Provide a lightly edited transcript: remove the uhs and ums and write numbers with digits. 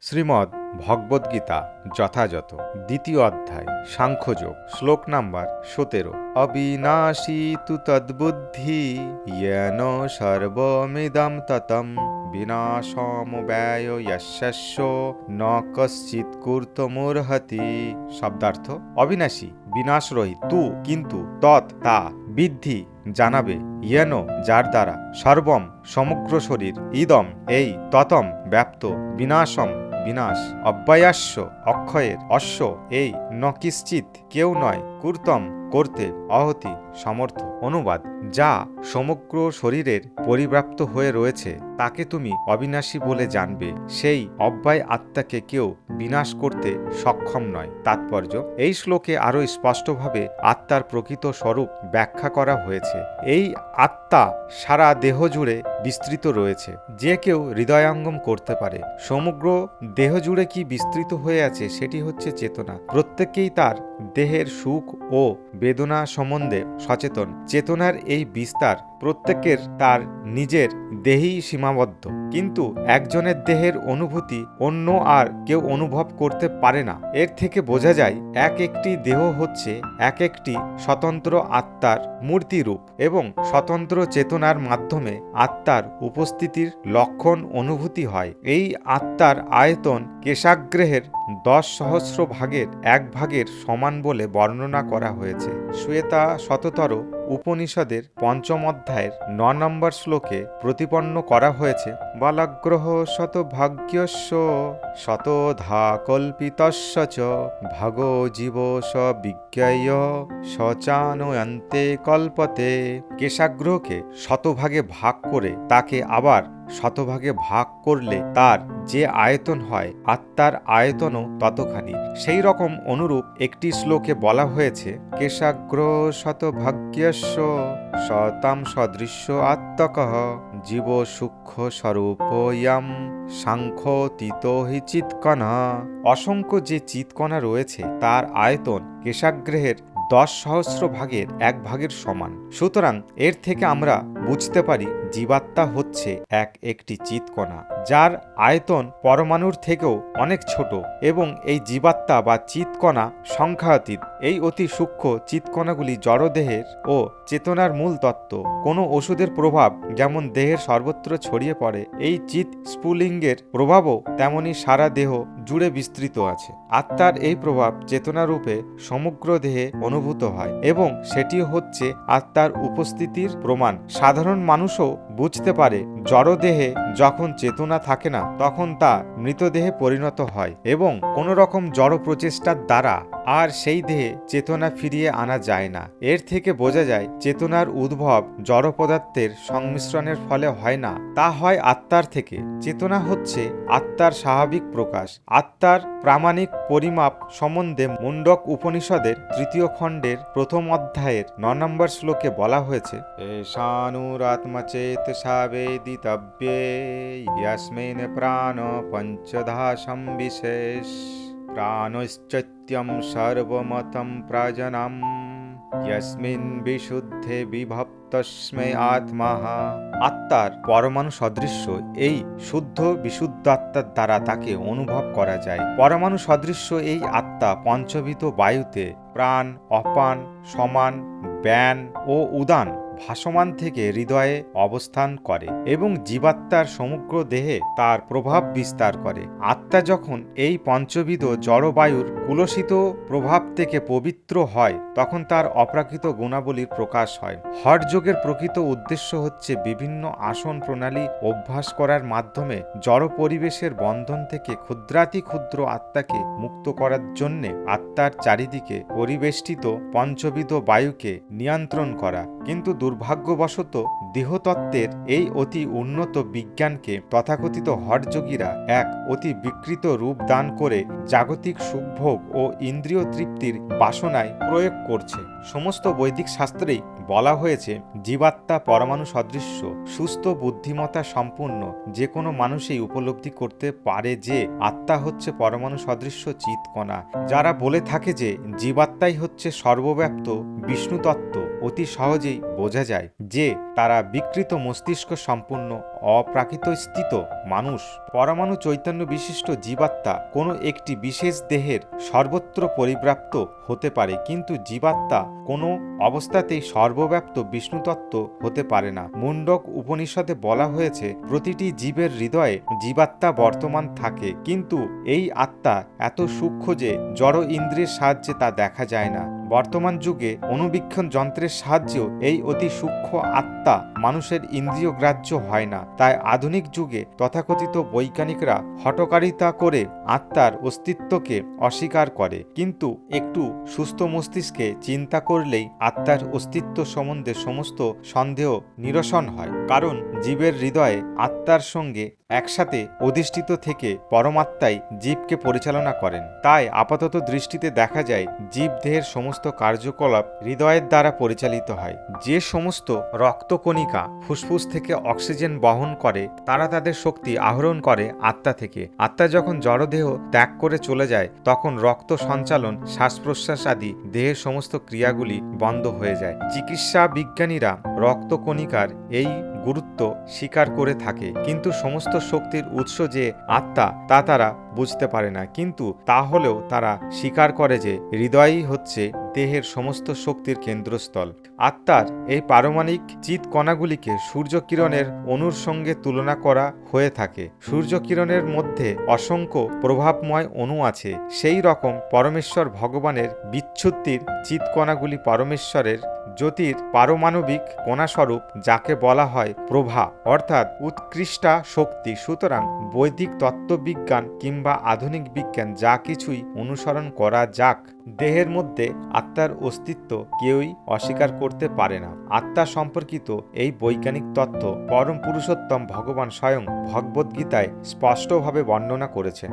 শ্রীমদ্ ভগবদ্গীতা যথাযথ দ্বিতীয় অধ্যায় সাংখ্যযোগ শ্লোক নাম্বার 17 অবিনাশী তু তদ্বুদ্ধি येन সর্বমিদং ততম বিনাশমব্যয় যস্য ন কশ্চিৎ কর্তুমর্হতি। শব্দার্থ: অবিনাশী, বিনাশরহিত, তু কিন্তু, তৎ তা, বিদ্ধি জানাবে, येन যার দ্বারা, সর্বম সমগ্র শরীর, ইদম এই, ততম ব্যাপ্ত, বিনাশম বিনাশ, অব্যয়াস্য অক্ষয়ের, অশ্ব এই, ন কিশ্চিৎ কেউ নয়, কূর্তম করতে, অহতি সমর্থ। অনুবাদ: যা সমগ্র শরীরের পরিব্যাপ্ত হয়ে রয়েছে তাকে তুমি অবিনাশী বলে জানবে। সেই অব্যয় আত্মাকে কেউ বিনাশ করতে সক্ষম নয়। তাৎপর্য: এই শ্লোকে আরও স্পষ্টভাবে আত্মার প্রকৃত স্বরূপ ব্যাখ্যা করা হয়েছে। এই আত্মা সারা দেহ জুড়ে বিস্তৃত রয়েছে, যে কেউ হৃদয়ঙ্গম করতে পারে। সমগ্র দেহ জুড়ে কি বিস্তৃত হয়ে আছে সেটি হচ্ছে চেতনা। প্রত্যেকেই তার দেহের সুখ ও বেদনা সম্বন্ধে সচেতন। চেতনার এই বিস্তার প্রত্যেকের তার নিজের দেহেই সীমাবদ্ধ, কিন্তু একজনের দেহের অনুভূতি অন্য আর কেউ অনুভব করতে পারে না। এর থেকে বোঝা যায় এক একটি দেহ হচ্ছে এক একটি স্বতন্ত্র আত্মার মূর্তিরূপ এবং স্বতন্ত্র চেতনার মাধ্যমে আত্মার উপস্থিতির লক্ষণ অনুভূতি হয়। এই আত্মার আয়তন কেশাগ্রেহের 10,000 ভাগের 1 ভাগের সমান বলে বর্ণনা করা হয়েছে। শ্বেতা শততর উপনিষদের 5ম অধ্যায়ের 9 নম্বর শ্লোকে প্রতিপন্ন করা হয়েছে, বালাগ্রহ শতভাগ্যস্য শতধা কল্পিতস্য চ ভাগো জীব স বিজ্ঞায় সচানয়ন্তে কল্পতে। কেশাগ্রহকে শতভাগে ভাগ করে তাকে আবার শতভাগে ভাগ করলে তার যে আয়তন হয়, আত্মার আয়তনও ততখানি। সেই রকম অনুরূপ একটি শ্লোকে বলা হয়েছে, কেশাগ্র শতভাগ্যস্য শতাম সদৃশ্য আত্মকঃ জীব সূক্ষ্ম স্বরূপয়াম সাংখ্যতীতো হি চিৎকণা। অসংখ্য যে চিৎকণা রয়েছে তার আয়তন কেশাগ্রেহের 10,000 ভাগের 1 ভাগের সমান। সুতরাং এর থেকে আমরা বুঝতে পারি জীবাত্মা হচ্ছে একটি চিৎকণা, যার আয়তন পরমাণুর থেকেও অনেক ছোট, এবং এই জীবাত্মা বা চিৎকণা সংখ্যাতীত। এই অতি সূক্ষ্ম চিৎকণাগুলি জড়দেহের ও চেতনার মূল তত্ত্ব। কোনো ওষুধের প্রভাব যেমন দেহের সর্বত্র ছড়িয়ে পড়ে, এই চিৎ স্ফুলিঙ্গের প্রভাবও তেমনি সারা দেহ জুড়ে বিস্তৃত আছে। আত্মার এই প্রভাব চেতনারূপে সমগ্র দেহে অনুভূত হয় এবং সেটি হচ্ছে আত্মার উপস্থিতির প্রমাণ। সাধারণ মানুষও বুঝতে পারে জড়দেহে যখন চেতনা থাকে না তখন তা মৃতদেহে পরিণত হয় এবং কোনো রকম জড় প্রচেষ্টার দ্বারা আর সেই দেহে চেতনা ফিরিয়ে আনা যায় না। এর থেকে বোঝা যায় চেতনার উদ্ভব জড় পদার্থের সংমিশ্রণের ফলে হয় না, তা হয় আত্মার থেকে। চেতনা হচ্ছে আত্মার স্বাভাবিক প্রকাশ। আত্মার প্রামাণিক পরিমাপ সম্বন্ধে মুন্ডক উপনিষদের 3য় খণ্ডের 1ম অধ্যায়ের 9 নম্বর শ্লোকে বলা হয়েছে, এষানুরাত্মচেতসা বেদিতব্যে ইয়াস্মিন প্রাণ পঞ্চধা সংবিশেষ প্রাণশ্চৈত্যম সর্বমতম প্রাজনম ইয়াস্মিন বিশুদ্ধে বিভক্তস্মৈ আত্মা। আত্মার পরমাণু সদৃশ্য এই শুদ্ধ বিশুদ্ধ আত্মার দ্বারা তাকে অনুভব করা যায়। পরমাণু সদৃশ্য এই আত্মা পঞ্চবিধ বায়ুতে প্রাণ, অপান, সমান, ব্যান ও উদান ভাসমান থেকে হৃদয়ে অবস্থান করে এবং জীবাত্মার সমগ্র দেহে তার প্রভাব বিস্তার করে। আত্মা যখন এই পঞ্চবিধ জড়বায়ুর কুলসিত প্রভাব থেকে পবিত্র হয় তখন তার অপ্রাকৃত গুণাবলীর প্রকাশ হয়। হঠযোগের প্রকৃত উদ্দেশ্য হচ্ছে বিভিন্ন আসন প্রণালী অভ্যাস করার মাধ্যমে জড় পরিবেশের বন্ধন থেকে ক্ষুদ্রাতি ক্ষুদ্র আত্মাকে মুক্ত করার জন্যে আত্মার চারিদিকে পরিবেষ্টিত পঞ্চবিধ বায়ুকে নিয়ন্ত্রণ করা। কিন্তু দুর্ভাগ্যবশত দেহতত্ত্বের এই অতি উন্নত বিজ্ঞানকে তথাকথিত হঠযোগীরা এক অতি বিকৃত রূপ দান করে জাগতিক সুখভোগ ও ইন্দ্রিয় তৃপ্তির বাসনায় প্রয়োগ করছে। সমস্ত বৈদিক শাস্ত্রেই বলা হয়েছে জীবাত্মা পরমাণু সদৃশ্য সুস্থ বুদ্ধিমত্তা সম্পূর্ণ যে কোনো মানুষই উপলব্ধি করতে পারে যে আত্মা হচ্ছে পরমাণু সদৃশ্য চিৎকণা। যারা বলে থাকে যে জীবাত্মাই হচ্ছে সর্বব্যাপ্ত বিষ্ণু তত্ত্ব, অতি সহজেই বোঝা যায় যে তারা বিকৃত মস্তিষ্ক সম্পূর্ণ অপ্রাকৃতস্থিত মানুষ। পরমাণু চৈতন্য বিশিষ্ট জীবাত্মা কোনো একটি বিশেষ দেহের সর্বত্র পরিব্যাপ্ত হতে পারে, কিন্তু জীবাত্মা কোনো অবস্থাতেই সর্বব্যাপ্ত বিষ্ণুতত্ত্ব হতে পারে না। মুন্ডক উপনিষদে বলা হয়েছে, প্রতিটি জীবের হৃদয়ে জীবাত্মা বর্তমান থাকে, কিন্তু এই আত্মা এত সূক্ষ্ম যে জড় ইন্দ্রিয়ের সাহায্যে তা দেখা যায় না। বর্তমান যুগে অণুবীক্ষণ যন্ত্রের সাহায্যেও এই অতি সূক্ষ্ম আত্মা মানুষের ইন্দ্রিয় গ্রাহ্য হয় না। তাই আধুনিক যুগে তথাকথিত বৈজ্ঞানিকরা হঠকারিতা করে আত্মার অস্তিত্বকে অস্বীকার করে, কিন্তু একটু সুস্থ মস্তিষ্কে চিন্তা করলেই আত্মার অস্তিত্ব সম্বন্ধে সমস্ত সন্দেহ নিরসন হয়। কারণ জীবের হৃদয়ে আত্মার সঙ্গে একসাথে অধিষ্ঠিত থেকে পরমাত্মাই জীবকে পরিচালনা করেন। তাই আপাতত দৃষ্টিতে দেখা যায় জীব দেহের সমস্ত কার্যকলাপ হৃদয়ের দ্বারা পরিচালিত হয়। যে সমস্ত রক্তকণিকা ফুসফুস থেকে অক্সিজেন বহন করে তারা তাদের শক্তি আহরণ করে আত্মা থেকে। আত্মা যখন জড়দেহ ত্যাগ করে চলে যায় তখন রক্ত সঞ্চালন, শ্বাস প্রশ্বাস আদি দেহের সমস্ত ক্রিয়াগুলি বন্ধ হয়ে যায়। চিকিৎসা বিজ্ঞানীরা রক্তকণিকার এই গুরুত্ব স্বীকার করে থাকে, কিন্তু সমস্ত শক্তির উৎস যে আত্মা তা তারা বুঝতে পারে না। কিন্তু তা হলেও তারা স্বীকার করে যে হৃদয়ই হচ্ছে দেহের সমস্ত শক্তির কেন্দ্রস্থল। আত্মার এই পারমাণিক চিৎকণাগুলিকে সূর্যকিরণের অণুর সঙ্গে তুলনা করা হয়ে থাকে। সূর্যকিরণের মধ্যে অসংখ্য প্রভাবময় অণু আছে, সেই রকম পরমেশ্বর ভগবানের বিচ্ছুতির চিৎকণাগুলি পরমেশ্বরের জ্যোতির পারমাণবিক কণাস্বরূপ, যাকে বলা হয় প্রভা, অর্থাৎ উৎকৃষ্টা শক্তি। সুতরাং বৈদিক তত্ত্ববিজ্ঞান কিংবা আধুনিক বিজ্ঞান যা কিছুই অনুসরণ করা যাক, দেহের মধ্যে আত্মার অস্তিত্ব কেউই অস্বীকার করতে পারে না। আত্মা সম্পর্কিত এই বৈজ্ঞানিক তত্ত্ব পরম পুরুষোত্তম ভগবান স্বয়ং ভগবদ্গীতায় স্পষ্টভাবে বর্ণনা করেছেন।